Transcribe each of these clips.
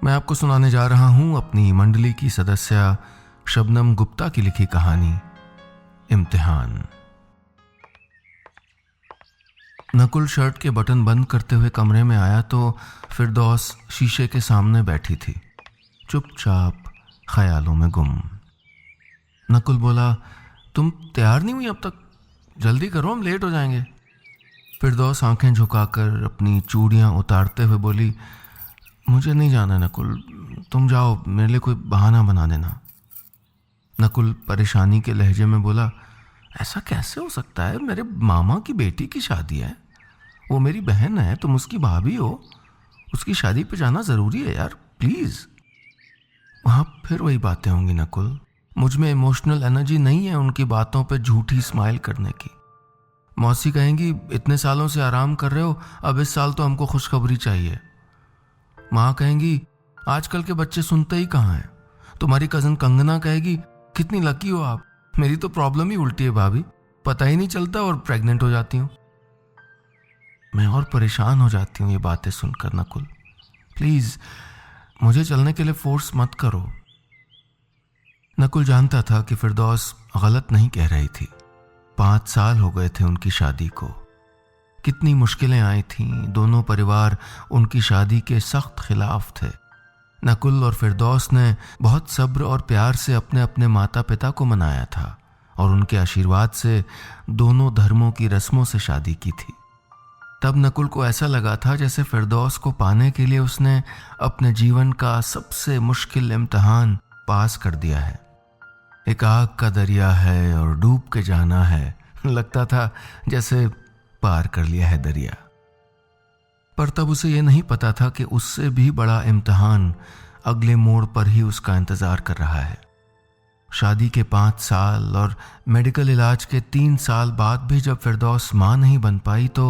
मैं आपको सुनाने जा रहा हूं अपनी मंडली की सदस्य शबनम गुप्ता की लिखी कहानी इम्तिहान। नकुल शर्ट के बटन बंद करते हुए कमरे में आया तो फिरदौस शीशे के सामने बैठी थी, चुपचाप ख्यालों में गुम। नकुल बोला, तुम तैयार नहीं हुई अब तक? जल्दी करो, हम लेट हो जाएंगे। फिरदौस आंखें झुकाकर अपनी चूड़ियां उतारते हुए बोली, मुझे नहीं जाना नकुल, तुम जाओ, मेरे लिए कोई बहाना बना देना। नकुल परेशानी के लहजे में बोला, ऐसा कैसे हो सकता है? मेरे मामा की बेटी की शादी है, वो मेरी बहन है, तुम उसकी भाभी हो, उसकी शादी पे जाना ज़रूरी है यार, प्लीज़। वहाँ फिर वही बातें होंगी नकुल, मुझ में इमोशनल एनर्जी नहीं है उनकी बातों पे झूठी स्माइल करने की। मौसी कहेंगी, इतने सालों से आराम कर रहे हो, अब इस साल तो हमको खुशखबरी चाहिए। माँ कहेंगी, आजकल के बच्चे सुनते ही कहाँ हैं। तुम्हारी कज़न कंगना कहेगी, कितनी लकी हो आप, मेरी तो प्रॉब्लम ही उल्टी है भाभी, पता ही नहीं चलता और प्रेग्नेंट हो जाती हूँ। मैं और परेशान हो जाती हूँ ये बातें सुनकर नकुल, प्लीज़ मुझे चलने के लिए फोर्स मत करो। नकुल जानता था कि फिरदौस गलत नहीं कह रही थी। 5 साल हो गए थे उनकी शादी को। कितनी मुश्किलें आई थीं, दोनों परिवार उनकी शादी के सख्त खिलाफ थे। नकुल और फिरदौस ने बहुत सब्र और प्यार से अपने अपने माता पिता को मनाया था और उनके आशीर्वाद से दोनों धर्मों की रस्मों से शादी की थी। तब नकुल को ऐसा लगा था जैसे फिरदौस को पाने के लिए उसने अपने जीवन का सबसे मुश्किल इम्तिहान पास कर दिया है। एक आग का दरिया है और डूब के जाना है, लगता था जैसे पार कर लिया है दरिया। पर तब उसे यह नहीं पता था कि उससे भी बड़ा इम्तिहान अगले मोड़ पर ही उसका इंतजार कर रहा है। शादी के 5 साल और मेडिकल इलाज के 3 साल बाद भी जब फिरदौस मां नहीं बन पाई तो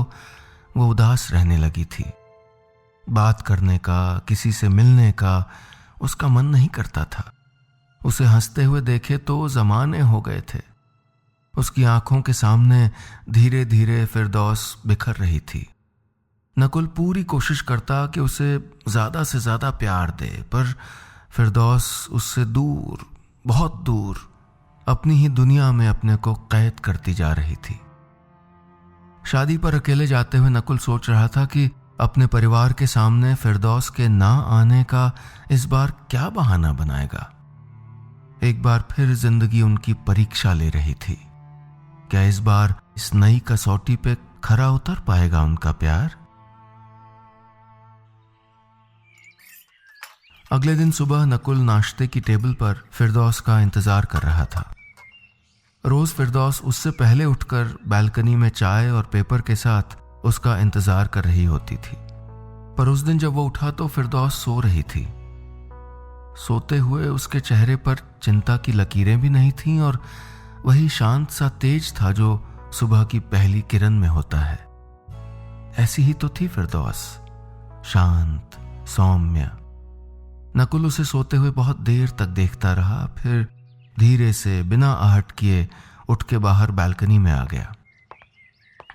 वो उदास रहने लगी थी। बात करने का, किसी से मिलने का उसका मन नहीं करता था। उसे हंसते हुए देखे तो जमाने हो गए थे। उसकी आंखों के सामने धीरे धीरे फिरदौस बिखर रही थी। नकुल पूरी कोशिश करता कि उसे ज्यादा से ज्यादा प्यार दे, पर फिरदौस उससे दूर, बहुत दूर, अपनी ही दुनिया में अपने को कैद करती जा रही थी। शादी पर अकेले जाते हुए नकुल सोच रहा था कि अपने परिवार के सामने फिरदौस के ना आने का इस बार क्या बहाना बनाएगा। एक बार फिर जिंदगी उनकी परीक्षा ले रही थी। क्या इस बार इस नई कसौटी पे खरा उतर पाएगा उनका प्यार? अगले दिन सुबह नकुल नाश्ते की टेबल पर फिरदौस का इंतजार कर रहा था। रोज फिरदौस उससे पहले उठकर बालकनी में चाय और पेपर के साथ उसका इंतजार कर रही होती थी। पर उस दिन जब वो उठा तो फिरदौस सो रही थी। सोते हुए उसके चेहरे पर चिंता की लकीरें भी नहीं थीं और वही शांत सा तेज था जो सुबह की पहली किरण में होता है। ऐसी ही तो थी फिरदौस, शांत, सौम्य। नकुल उसे सोते हुए बहुत देर तक देखता रहा, फिर धीरे से बिना आहट किए उठ के बाहर बालकनी में आ गया।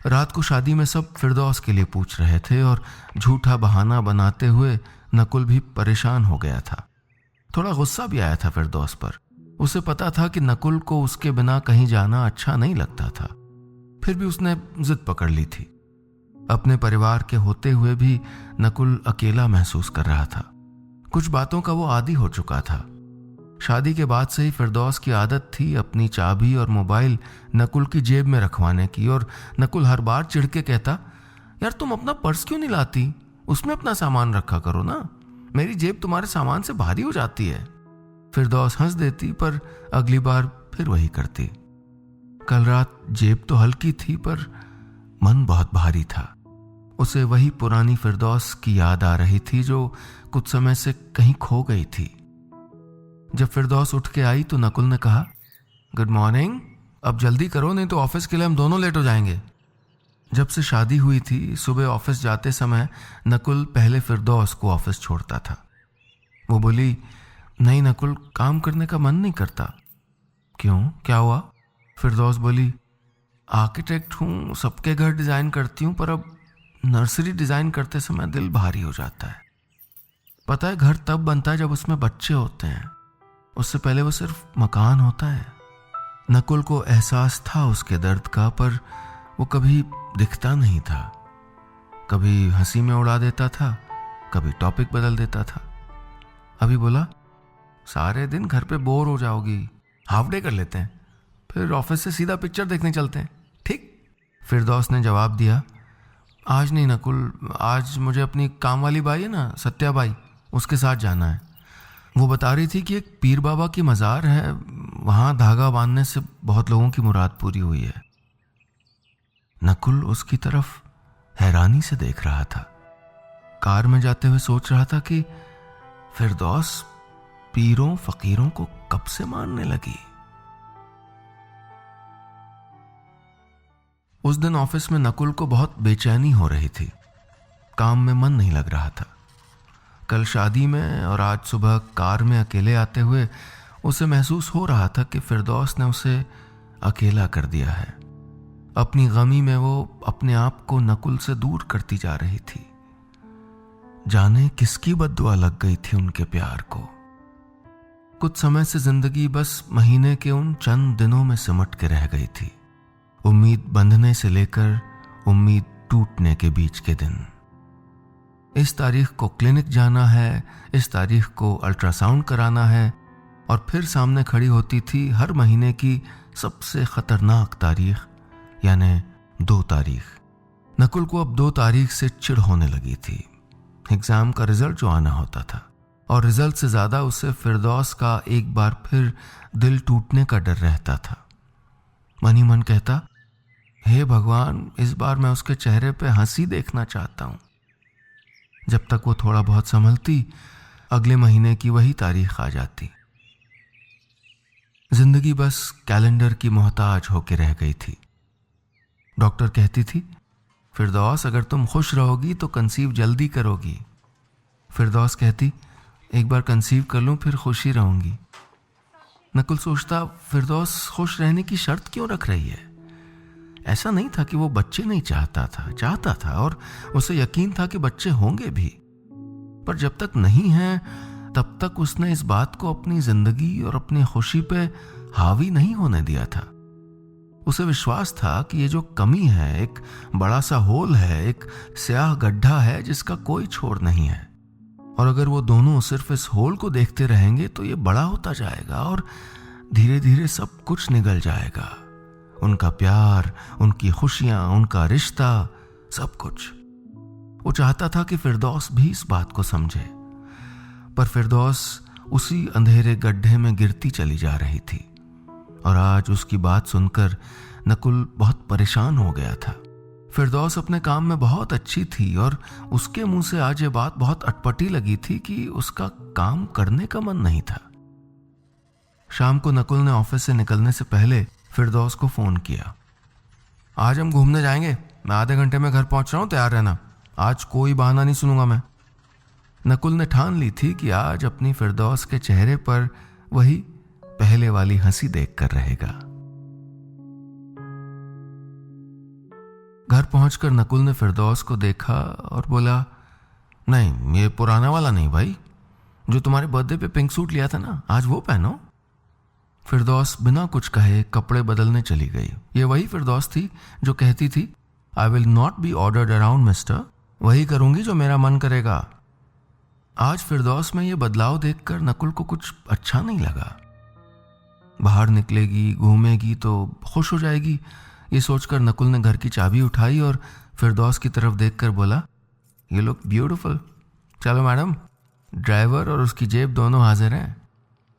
रात को शादी में सब फिरदौस के लिए पूछ रहे थे और झूठा बहाना बनाते हुए नकुल भी परेशान हो गया था। थोड़ा गुस्सा भी आया था फिरदौस पर। उसे पता था कि नकुल को उसके बिना कहीं जाना अच्छा नहीं लगता था, फिर भी उसने जिद पकड़ ली थी। अपने परिवार के होते हुए भी नकुल अकेला महसूस कर रहा था। कुछ बातों का वो आदी हो चुका था। शादी के बाद से ही फिरदौस की आदत थी अपनी चाबी और मोबाइल नकुल की जेब में रखवाने की, और नकुल हर बार चिढ़ के कहता, यार तुम अपना पर्स क्यों नहीं लाती, उसमें अपना सामान रखा करो ना, मेरी जेब तुम्हारे सामान से भारी हो जाती है। फिरदौस हंस देती पर अगली बार फिर वही करती। कल रात जेब तो हल्की थी पर मन बहुत भारी था। उसे वही पुरानी फिरदौस की याद आ रही थी जो कुछ समय से कहीं खो गई थी। जब फिरदौस उठ के आई तो नकुल ने कहा, गुड मॉर्निंग, अब जल्दी करो नहीं तो ऑफिस के लिए हम दोनों लेट हो जाएंगे। जब से शादी हुई थी, सुबह ऑफिस जाते समय नकुल पहले फिरदौस को ऑफिस छोड़ता था। वो बोली, नहीं नकुल, काम करने का मन नहीं करता। क्यों, क्या हुआ? फिरदौस बोली, आर्किटेक्ट हूँ, सबके घर डिज़ाइन करती हूँ, पर अब नर्सरी डिज़ाइन करते समय दिल भारी हो जाता है। पता है, घर तब बनता है जब उसमें बच्चे होते हैं, उससे पहले वो सिर्फ मकान होता है। नकुल को एहसास था उसके दर्द का, पर वो कभी दिखता नहीं था। कभी हंसी में उड़ा देता था, कभी टॉपिक बदल देता था। अभी बोला, सारे दिन घर पे बोर हो जाओगी, हाफ डे कर लेते हैं, फिर ऑफिस से सीधा पिक्चर देखने चलते हैं, ठीक? फिरदौस ने जवाब दिया, आज नहीं नकुल, आज मुझे अपनी काम वाली बाई है ना, सत्या बाई, उसके साथ जाना है। वो बता रही थी कि एक पीर बाबा की मज़ार है, वहाँ धागा बांधने से बहुत लोगों की मुराद पूरी हुई है। नकुल उसकी तरफ हैरानी से देख रहा था। कार में जाते हुए सोच रहा था कि फिरदौस पीरों फकीरों को कब से मानने लगी। उस दिन ऑफिस में नकुल को बहुत बेचैनी हो रही थी, काम में मन नहीं लग रहा था। कल शादी में और आज सुबह कार में अकेले आते हुए उसे महसूस हो रहा था कि फिरदौस ने उसे अकेला कर दिया है। अपनी गमी में वो अपने आप को नकुल से दूर करती जा रही थी। जाने किसकी बद्दुआ लग गई थी उनके प्यार को। कुछ समय से जिंदगी बस महीने के उन चंद दिनों में सिमट के रह गई थी। उम्मीद बंधने से लेकर उम्मीद टूटने के बीच के दिन। इस तारीख को क्लिनिक जाना है, इस तारीख को अल्ट्रासाउंड कराना है, और फिर सामने खड़ी होती थी हर महीने की सबसे खतरनाक तारीख, यानी 2 तारीख। नकुल को अब 2 तारीख से चिढ़ होने लगी थी। एग्जाम का रिजल्ट जो आना होता था, और रिजल्ट से ज्यादा उसे फिरदौस का एक बार फिर दिल टूटने का डर रहता था। मन ही मन कहता, हे भगवान, इस बार मैं उसके चेहरे पे हंसी देखना चाहता हूं। जब तक वो थोड़ा बहुत संभलती, अगले महीने की वही तारीख आ जाती। जिंदगी बस कैलेंडर की मोहताज होके रह गई थी। डॉक्टर कहती थी, फिरदौस, अगर तुम खुश रहोगी तो कंसीव जल्दी करोगी। फिरदौस कहती, एक बार कंसीव कर लूं फिर खुशी रहूंगी। नकुल सोचता, फिरदौस खुश रहने की शर्त क्यों रख रही है? ऐसा नहीं था कि वो बच्चे नहीं चाहता था और उसे यकीन था कि बच्चे होंगे भी, पर जब तक नहीं हैं तब तक उसने इस बात को अपनी जिंदगी और अपनी खुशी पे हावी नहीं होने दिया था। उसे विश्वास था कि ये जो कमी है एक बड़ा सा होल है, एक स्याह गड्ढा है जिसका कोई छोर नहीं है, और अगर वो दोनों सिर्फ इस होल को देखते रहेंगे तो ये बड़ा होता जाएगा और धीरे धीरे सब कुछ निगल जाएगा। उनका प्यार, उनकी खुशियां, उनका रिश्ता, सब कुछ। वो चाहता था कि फिरदौस भी इस बात को समझे, पर फिरदौस उसी अंधेरे गड्ढे में गिरती चली जा रही थी। और आज उसकी बात सुनकर नकुल बहुत परेशान हो गया था। फिरदौस अपने काम में बहुत अच्छी थी और उसके मुंह से आज ये बात बहुत अटपटी लगी थी कि उसका काम करने का मन नहीं था। शाम को नकुल ने ऑफिस से निकलने से पहले फिरदौस को फोन किया। आज हम घूमने जाएंगे, मैं आधे घंटे में घर पहुंच रहा हूं, तैयार रहना। आज कोई बहाना नहीं सुनूंगा मैं। नकुल ने ठान ली थी कि आज अपनी फिरदौस के चेहरे पर वही पहले वाली हंसी देखकर रहेगा। घर पहुंचकर नकुल ने फिरदौस को देखा और बोला, नहीं, ये पुराना वाला नहीं भाई, जो तुम्हारे बर्थडे पे पिंक सूट लिया था ना, आज वो पहनो। फिरदौस बिना कुछ कहे कपड़े बदलने चली गई। ये वही फिरदौस थी जो कहती थी, I will not be ordered around mister, वही करूंगी जो मेरा मन करेगा। आज फिरदौस में ये बदलाव देखकर नकुल को कुछ अच्छा नहीं लगा। बाहर निकलेगी, घूमेगी तो खुश हो जाएगी, ये सोचकर नकुल ने घर की चाबी उठाई और फिरदौस की तरफ देखकर बोला, यू लुक ब्यूटीफुल, चलो मैडम। ड्राइवर और उसकी जेब दोनों हाजिर हैं।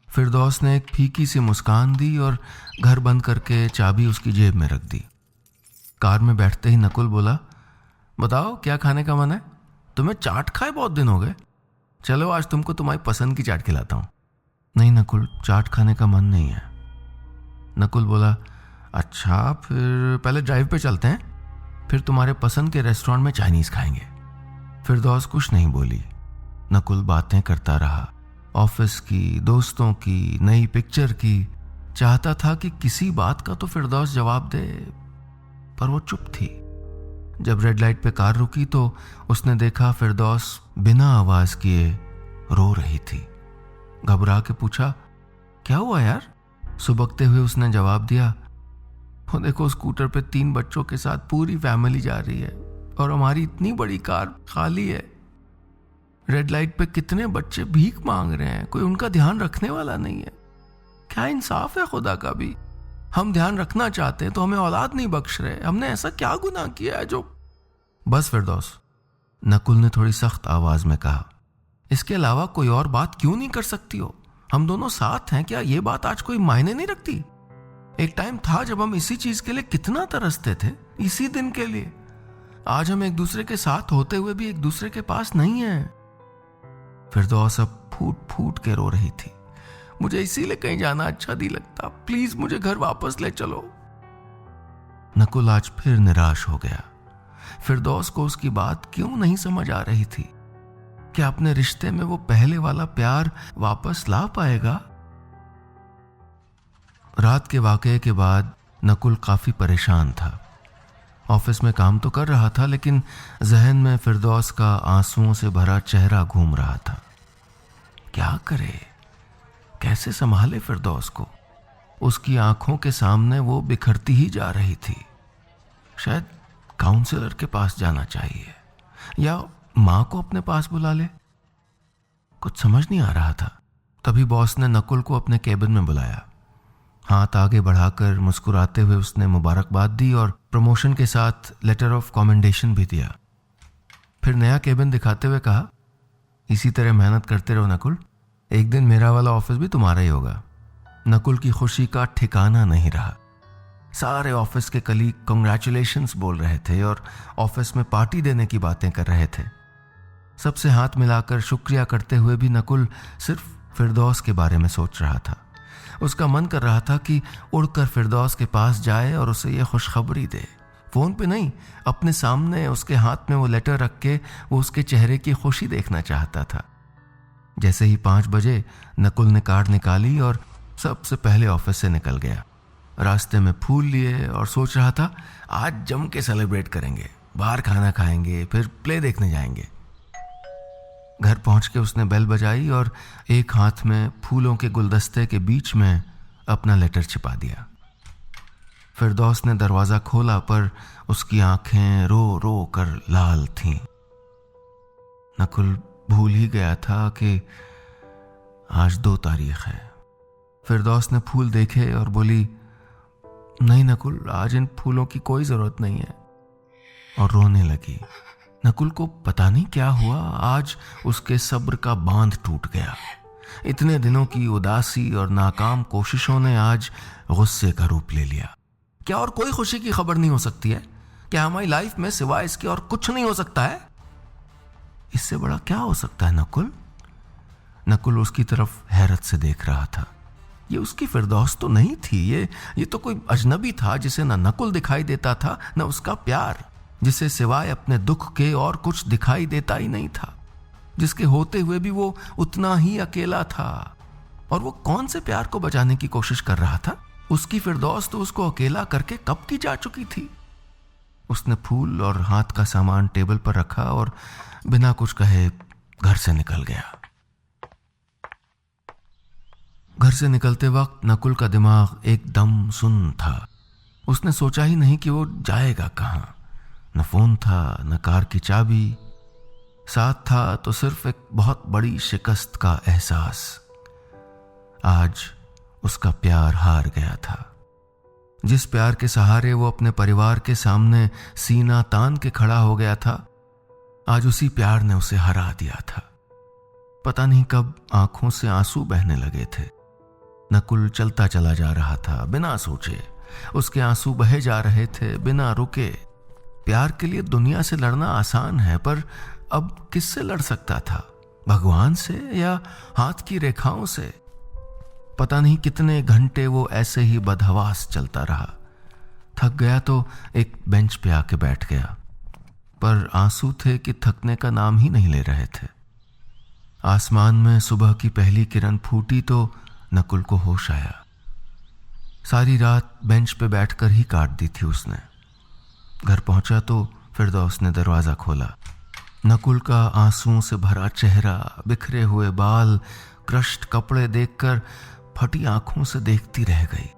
फिरदौस ने एक फीकी सी मुस्कान दी और घर बंद करके चाबी उसकी जेब में रख दी। कार में बैठते ही नकुल बोला, बताओ क्या खाने का मन है? तुम्हें चाट खाए बहुत दिन हो गए, चलो आज तुमको तुम्हारी पसंद की चाट खिलाता हूँ। नहीं नकुल, चाट खाने का मन नहीं है। नकुल बोला, अच्छा फिर पहले ड्राइव पे चलते हैं, फिर तुम्हारे पसंद के रेस्टोरेंट में चाइनीज खाएंगे। फिरदौस कुछ नहीं बोली। नकुल बातें करता रहा, ऑफिस की, दोस्तों की, नई पिक्चर की। चाहता था कि किसी बात का तो फिरदौस जवाब दे, पर वो चुप थी। जब रेड लाइट पे कार रुकी तो उसने देखा फिरदौस बिना आवाज किए रो रही थी। घबरा के पूछा, क्या हुआ यार? सुबकते हुए उसने जवाब दिया, वो देखो स्कूटर पे 3 बच्चों के साथ पूरी फैमिली जा रही है और हमारी इतनी बड़ी कार खाली है। रेड लाइट पे कितने बच्चे भीख मांग रहे हैं, कोई उनका ध्यान रखने वाला नहीं है। क्या इंसाफ है खुदा का भी? हम ध्यान रखना चाहते हैं तो हमें औलाद नहीं बख्श रहे। हमने ऐसा क्या गुनाह किया है जो... बस फिरदौस, नकुल ने थोड़ी सख्त आवाज में कहा, इसके अलावा कोई और बात क्यों नहीं कर सकती हो? हम दोनों साथ हैं, क्या ये बात आज कोई मायने नहीं रखती? एक टाइम था जब हम इसी चीज के लिए कितना तरसते थे, इसी दिन के लिए। आज हम एक दूसरे के साथ होते हुए भी एक दूसरे के पास नहीं है। फिरदौस अब फूट फूट के रो रही थी। मुझे इसीलिए कहीं जाना अच्छा नहीं लगता, प्लीज मुझे घर वापस ले चलो। नकुल आज फिर निराश हो गया। फिरदौस को उसकी बात क्यों नहीं समझ आ रही थी? क्या अपने रिश्ते में वो पहले वाला प्यार वापस ला पाएगा? रात के वाकये के बाद नकुल काफी परेशान था। ऑफिस में काम तो कर रहा था, लेकिन जहन में फिरदौस का आंसुओं से भरा चेहरा घूम रहा था। क्या करे, कैसे संभाले फिरदौस को? उसकी आंखों के सामने वो बिखरती ही जा रही थी। शायद काउंसलर के पास जाना चाहिए या मां को अपने पास बुला ले। कुछ समझ नहीं आ रहा था। तभी बॉस ने नकुल को अपने केबिन में बुलाया। हाथ आगे बढ़ाकर मुस्कुराते हुए उसने मुबारकबाद दी और प्रमोशन के साथ लेटर ऑफ कमेंडेशन भी दिया। फिर नया केबिन दिखाते हुए कहा, इसी तरह मेहनत करते रहो नकुल, एक दिन मेरा वाला ऑफिस भी तुम्हारा ही होगा। नकुल की खुशी का ठिकाना नहीं रहा। सारे ऑफिस के कलीग कांग्रेचुलेशंस बोल रहे थे और ऑफिस में पार्टी देने की बातें कर रहे थे। सबसे हाथ मिलाकर शुक्रिया करते हुए भी नकुल सिर्फ फिरदौस के बारे में सोच रहा था। उसका मन कर रहा था कि उड़कर फिरदौस के पास जाए और उसे यह खुशखबरी दे। फोन पे नहीं, अपने सामने उसके हाथ में वो लेटर रख के वो उसके चेहरे की खुशी देखना चाहता था। जैसे ही 5 बजे नकुल ने कार्ड निकाली और सबसे पहले ऑफिस से निकल गया। रास्ते में फूल लिए और सोच रहा था आज जम के सेलिब्रेट करेंगे, बाहर खाना खाएंगे, फिर प्ले देखने जाएंगे। घर पहुंच के उसने बेल बजाई और एक हाथ में फूलों के गुलदस्ते के बीच में अपना लेटर छिपा दिया। फिरदौस ने दरवाजा खोला पर उसकी आंखें रो रो कर लाल थीं। नकुल भूल ही गया था कि आज 2 तारीख है। फिरदौस ने फूल देखे और बोली, नहीं नकुल, आज इन फूलों की कोई जरूरत नहीं है, और रोने लगी। नकुल को पता नहीं क्या हुआ, आज उसके सब्र का बांध टूट गया। इतने दिनों की उदासी और नाकाम कोशिशों ने आज गुस्से का रूप ले लिया। क्या और कोई खुशी की खबर नहीं हो सकती है? क्या हमारी लाइफ में सिवाय इसके और कुछ नहीं हो सकता है? इससे बड़ा क्या हो सकता है नकुल? नकुल उसकी तरफ हैरत से देख रहा था। ये उसकी फिरदौस तो नहीं थी, ये तो कोई अजनबी था जिसे ना नकुल दिखाई देता था न उसका प्यार, जिसे सिवाय अपने दुख के और कुछ दिखाई देता ही नहीं था, जिसके होते हुए भी वो उतना ही अकेला था। और वो कौन से प्यार को बचाने की कोशिश कर रहा था? उसकी फिरदौस तो उसको अकेला करके कब की जा चुकी थी। उसने फूल और हाथ का सामान टेबल पर रखा और बिना कुछ कहे घर से निकल गया। घर से निकलते वक्त नकुल का दिमाग एकदम सुन्न था। उसने सोचा ही नहीं कि वो जाएगा कहां। न फोन था, न कार की चाबी। साथ था तो सिर्फ एक बहुत बड़ी शिकस्त का एहसास। आज उसका प्यार हार गया था। जिस प्यार के सहारे वो अपने परिवार के सामने सीना तान के खड़ा हो गया था, आज उसी प्यार ने उसे हरा दिया था। पता नहीं कब आंखों से आंसू बहने लगे थे। नकुल चलता चला जा रहा था बिना सोचे। उसके आंसू बहे जा रहे थे बिना रुके। प्यार के लिए दुनिया से लड़ना आसान है, पर अब किससे लड़ सकता था? भगवान से या हाथ की रेखाओं से? पता नहीं कितने घंटे वो ऐसे ही बदहवास चलता रहा। थक गया तो एक बेंच पे आके बैठ गया, पर आंसू थे कि थकने का नाम ही नहीं ले रहे थे। आसमान में सुबह की पहली किरण फूटी तो नकुल को होश आया। सारी रात बेंच पे बैठकर ही काट दी थी उसने। घर पहुंचा तो फिरदौस ने दरवाजा खोला। नकुल का आंसुओं से भरा चेहरा, बिखरे हुए बाल, क्रश्ड कपड़े देखकर फटी आंखों से देखती रह गई।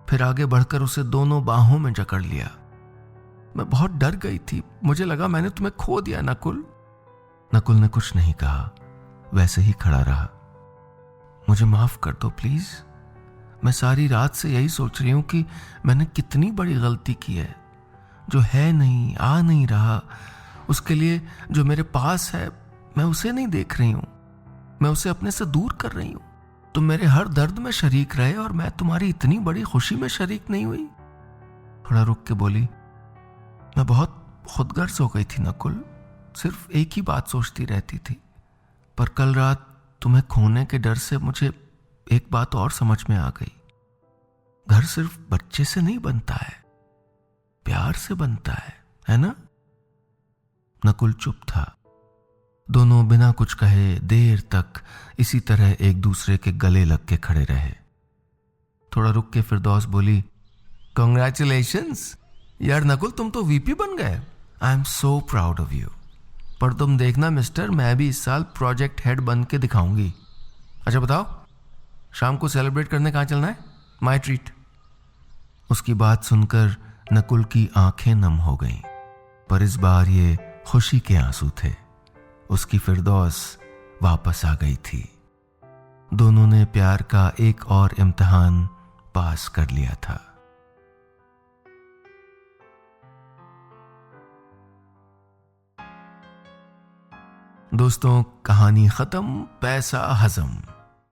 फिर आगे बढ़कर उसे दोनों बाहों में जकड़ लिया। मैं बहुत डर गई थी, मुझे लगा मैंने तुम्हें खो दिया नकुल। नकुल ने कुछ नहीं कहा, वैसे ही खड़ा रहा। मुझे माफ कर दो प्लीज। मैं सारी रात से यही सोच रही हूं कि मैंने कितनी बड़ी गलती की है। जो है नहीं, आ नहीं रहा, उसके लिए जो मेरे पास है मैं उसे नहीं देख रही हूं। मैं उसे अपने से दूर कर रही हूं। तुम मेरे हर दर्द में शरीक रहे और मैं तुम्हारी इतनी बड़ी खुशी में शरीक नहीं हुई। थोड़ा रुक के बोली, मैं बहुत खुदगर्ज हो गई थी नकुल। सिर्फ एक ही बात सोचती रहती थी। पर कल रात तुम्हें खोने के डर से मुझे एक बात और समझ में आ गई। घर सिर्फ बच्चे से नहीं बनता है, प्यार से बनता है ना? नकुल चुप था। दोनों बिना कुछ कहे देर तक इसी तरह एक दूसरे के गले लग के खड़े रहे। थोड़ा रुक के फिरदौस बोली, कांग्रेचुलेशंस यार नकुल, तुम तो वीपी बन गए। I am so proud of you. पर तुम देखना मिस्टर, मैं भी इस साल प्रोजेक्ट हेड बन के दिखाऊंगी। अच्छा बताओ, शाम को सेलिब्रेट करने कहाँ चलना है? My treat. उसकी बात सुनकर नकुल की आंखें नम हो गईं, पर इस बार ये खुशी के आंसू थे। उसकी फिरदौस वापस आ गई थी। दोनों ने प्यार का एक और इम्तिहान पास कर लिया था। दोस्तों, कहानी खत्म, पैसा हजम।